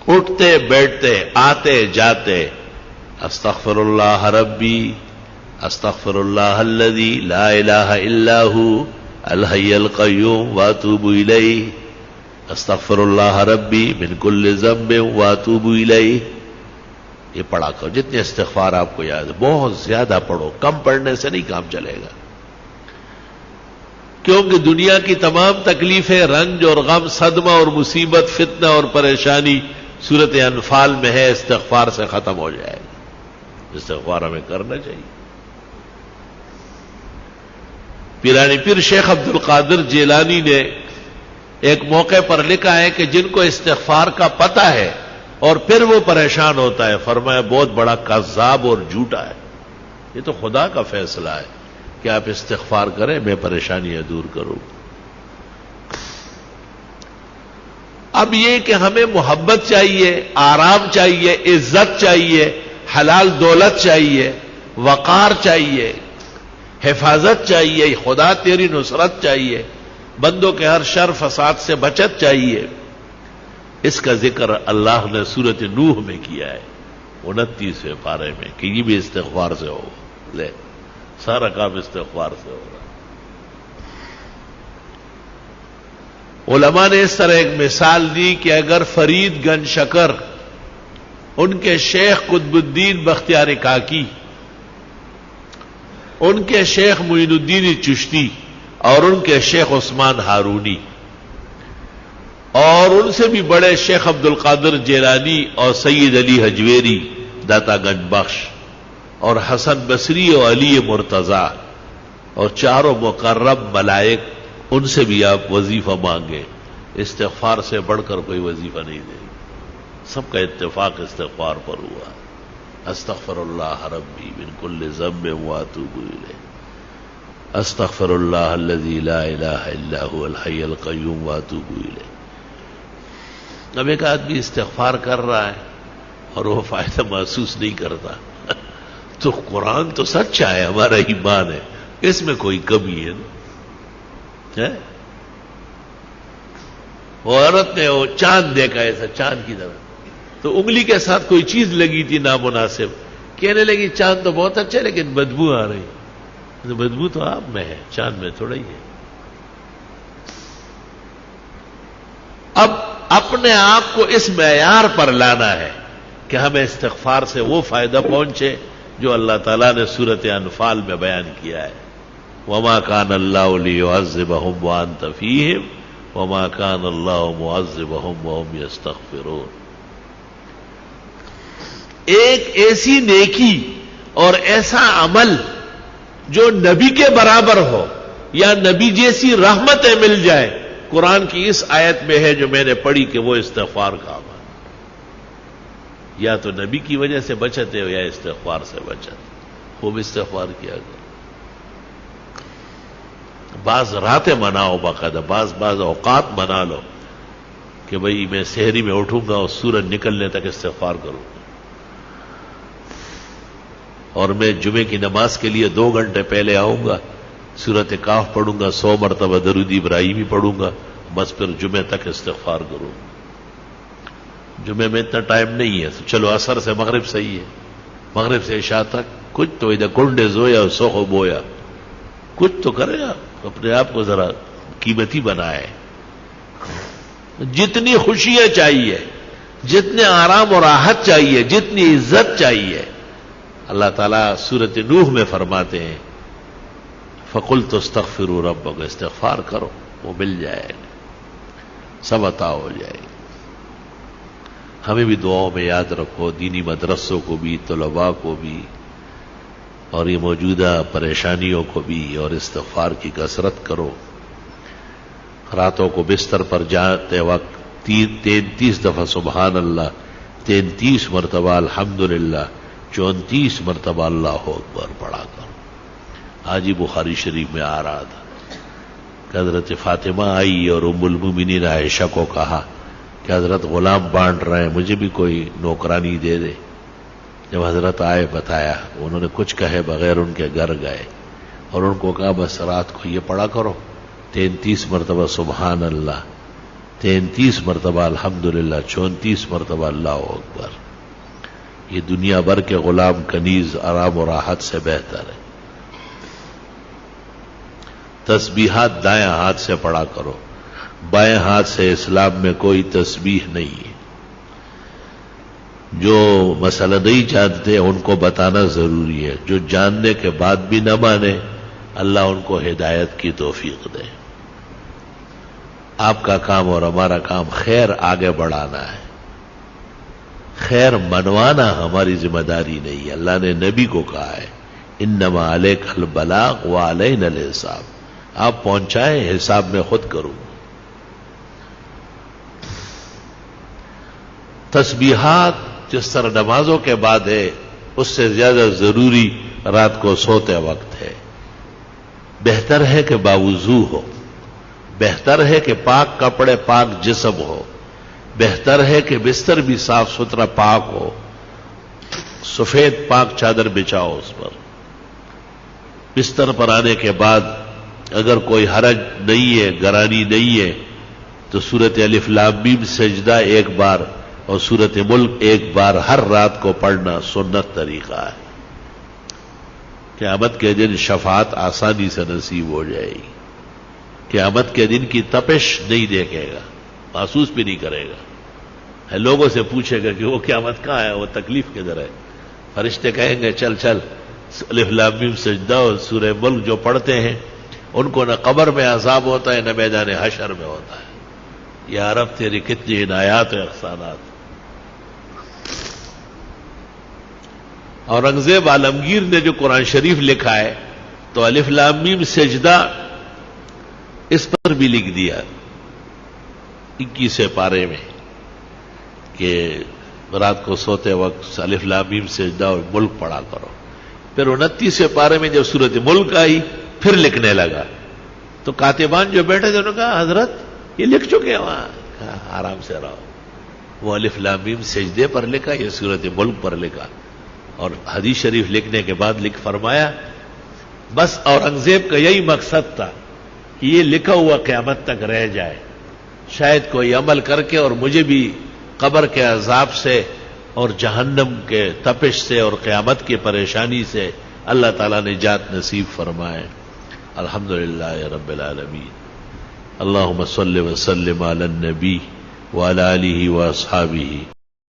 اٹھتے بیٹھتے آتے جاتے استغفر اللہ ربی استغفر اللہ الذی لا الہ الا ہو الحی القیوم واتوب الیہ استغفر اللہ ربی من کل ذنب واتوب الیہ. یہ پڑھا کرو جتنے استغفار آپ کو یاد ہے، بہت زیادہ پڑھو، کم پڑھنے سے نہیں کام چلے گا. کیونکہ دنیا کی تمام تکلیفیں، رنج اور غم، صدمہ اور مصیبت، فتنہ اور پریشانی سورۃ انفال میں ہے، استغفار سے ختم ہو جائے گا. استغفار ہمیں کرنا چاہیے. پیرانی پیر شیخ عبد القادر جیلانی نے ایک موقع پر لکھا ہے کہ جن کو استغفار کا پتہ ہے اور پھر وہ پریشان ہوتا ہے، فرمایا بہت بڑا کذاب اور جھوٹا ہے. یہ تو خدا کا فیصلہ ہے کہ آپ استغفار کریں، میں پریشانیاں دور کروں. اب یہ کہ ہمیں محبت چاہیے، آرام چاہیے، عزت چاہیے، حلال دولت چاہیے، وقار چاہیے، حفاظت چاہیے، خدا تیری نصرت چاہیے، بندوں کے ہر شر فساد سے بچت چاہیے. اس کا ذکر اللہ نے سورۃ نوح میں کیا ہے 29ویں پارے میں کہ یہ بھی استغفار سے ہو. لے سارا کام استغفار سے ہو رہا. علماء نے اس طرح ایک مثال دی کہ اگر فرید گنج شکر ان کے شیخ قطب الدین بختیار کاکی، ان کے شیخ معین الدین چشتی اور ان کے شیخ عثمان ہارونی اور ان سے بھی بڑے شیخ عبد القادر جیلانی اور سید علی حجویری داتا گنج بخش اور حسن بصری اور علی مرتضی اور چاروں مقرب ملائک، ان سے بھی آپ وظیفہ مانگے. استغفار سے بڑھ کر کوئی وظیفہ نہیں دے. سب کا اتفاق استغفار پر ہوا. استغفر اللہ ربی من کل ذنب واتوب الیہ استغفر اللہ الذی لا الہ الا هو الحی القیوم واتوب الیہ. اب ایک آدمی استغفار کر رہا ہے اور وہ فائدہ محسوس نہیں کرتا تو قرآن تو سچا ہے، ہمارا ایمان ہے، اس میں کوئی کمی ہے نا. وہ عورت نے وہ چاند دیکھا ایسا چاند کی طرح، تو انگلی کے ساتھ کوئی چیز لگی تھی نامناسب، کہنے لگی چاند تو بہت اچھا ہے لیکن بدبو آ رہی. تو بدبو تو آپ میں ہے، چاند میں تھوڑا ہی ہے. اب اپنے آپ کو اس معیار پر لانا ہے کہ ہمیں استغفار سے وہ فائدہ پہنچے جو اللہ تعالیٰ نے سورۃ انفال میں بیان کیا ہے. وما كان الله ليعذبهم وانت فيهم وما كان الله معذبهم وهم يستغفرون. ایک ایسی نیکی اور ایسا عمل جو نبی کے برابر ہو یا نبی جیسی رحمتیں مل جائے، قرآن کی اس آیت میں ہے جو میں نے پڑھی کہ وہ استغفار کا عمل. یا تو نبی کی وجہ سے بچت ہے یا استغفار سے بچت. خوب استغفار کیا گیا. بعض راتیں مناؤ باقاعدہ، بعض اوقات منا لو کہ بھئی میں سحری میں اٹھوں گا اور سورج نکلنے تک استغفار کروں گا، اور میں جمعے کی نماز کے لیے 2 گھنٹے پہلے آؤں گا، سورۃ کاف پڑھوں گا، 100 مرتبہ درود ابراہیمی پڑھوں گا، بس پھر جمعے تک استغفار کروں گا. جمعے میں اتنا ٹائم نہیں ہے، چلو عصر سے مغرب صحیح ہے، مغرب سے عشاء تک کچھ تو ادھر کنڈے زویا سوخو بویا، کچھ تو کرے آپ، اپنے آپ کو ذرا قیمتی بنائے. جتنی خوشیاں چاہیے، جتنے آرام اور راحت چاہیے، جتنی عزت چاہیے، اللہ تعالیٰ سورۃ نوح میں فرماتے ہیں فَقُلْتُ اسْتَغْفِرُوا رَبَّكُمْ، استغفار کرو وہ مل جائے گا، سب عطا ہو جائے گا. ہمیں بھی دعاؤں میں یاد رکھو، دینی مدرسوں کو بھی، طلباء کو بھی، اور یہ موجودہ پریشانیوں کو بھی، اور استغفار کی کثرت کرو. راتوں کو بستر پر جاتے وقت 33 دفعہ سبحان اللہ، 33 مرتبہ الحمدللہ، 34 مرتبہ اللہ اکبر پڑھا کرو. آج ہی بخاری شریف میں آ رہا تھا کہ حضرت فاطمہ آئی اور ام المومنین عائشہ کو کہا کہ حضرت غلام بانٹ رہے ہیں، مجھے بھی کوئی نوکرانی دے دے. جب حضرت آئے بتایا، انہوں نے کچھ کہے بغیر ان کے گھر گئے اور ان کو کہا بس رات کو یہ پڑھا کرو 33 مرتبہ سبحان اللہ، 33 مرتبہ الحمدللہ، 34 مرتبہ اللہ اکبر. یہ دنیا بھر کے غلام کنیز آرام و راحت سے بہتر ہے. تسبیحات دائیں ہاتھ سے پڑھا کرو، بائیں ہاتھ سے اسلام میں کوئی تسبیح نہیں ہے. جو مسئلہ نہیں جانتے ان کو بتانا ضروری ہے، جو جاننے کے بعد بھی نہ مانے اللہ ان کو ہدایت کی توفیق دے. آپ کا کام اور ہمارا کام خیر آگے بڑھانا ہے، خیر منوانا ہماری ذمہ داری نہیں ہے. اللہ نے نبی کو کہا ہے انما علیک البلاغ وعلینا الحساب، آپ پہنچائیں، حساب میں خود کروں. تسبیحات جس طرح نمازوں کے بعد ہے اس سے زیادہ ضروری رات کو سوتے وقت ہے. بہتر ہے کہ باوضو ہو، بہتر ہے کہ پاک کپڑے پاک جسم ہو، بہتر ہے کہ بستر بھی صاف ستھرا پاک ہو، سفید پاک چادر بچھاؤ اس پر. بستر پر آنے کے بعد اگر کوئی حرج نہیں ہے، گرانی نہیں ہے، تو سورت الف لام میم سجدہ ایک بار اور سورت ملک ایک بار ہر رات کو پڑھنا سنت طریقہ ہے. قیامت کے دن شفاعت آسانی سے نصیب ہو جائے گی. قیامت کے دن کی تپش نہیں دیکھے گا، محسوس بھی نہیں کرے گا. لوگوں سے پوچھے گا کہ وہ قیامت کہاں ہے، وہ تکلیف کدھر ہے. فرشتے کہیں گے چل چل الف لام میم سجدہ اور سورہ ملک جو پڑھتے ہیں ان کو نہ قبر میں عذاب ہوتا ہے نہ میدان حشر میں ہوتا ہے. یا رب تیری کتنی عنایات و احسانات. اورنگزیب عالمگیر نے جو قرآن شریف لکھا ہے تو الف لام میم سجدہ اس پر بھی لکھ دیا 21 پارے میں کہ رات کو سوتے وقت الف لام میم سجدہ اور ملک پڑھا کرو. پھر 29 پارے میں جب سورت ملک آئی پھر لکھنے لگا تو کاتبان جو بیٹھے تھے انہوں نے کہا حضرت یہ لکھ چکے ہیں وہاں. کہا آرام سے رہو، وہ الف لام میم سجدے پر لکھا، یہ سورت ملک پر لکھا. اور حدیث شریف لکھنے کے بعد لکھ فرمایا بس اورنگزیب کا یہی مقصد تھا کہ یہ لکھا ہوا قیامت تک رہ جائے، شاید کوئی عمل کر کے اور مجھے بھی قبر کے عذاب سے اور جہنم کے تپش سے اور قیامت کی پریشانی سے اللہ تعالیٰ نے نجات نصیب فرمائے. الحمدللہ رب العالمین. اللہم صلی وسلم علی النبی وعلی آلہ واصحابہ.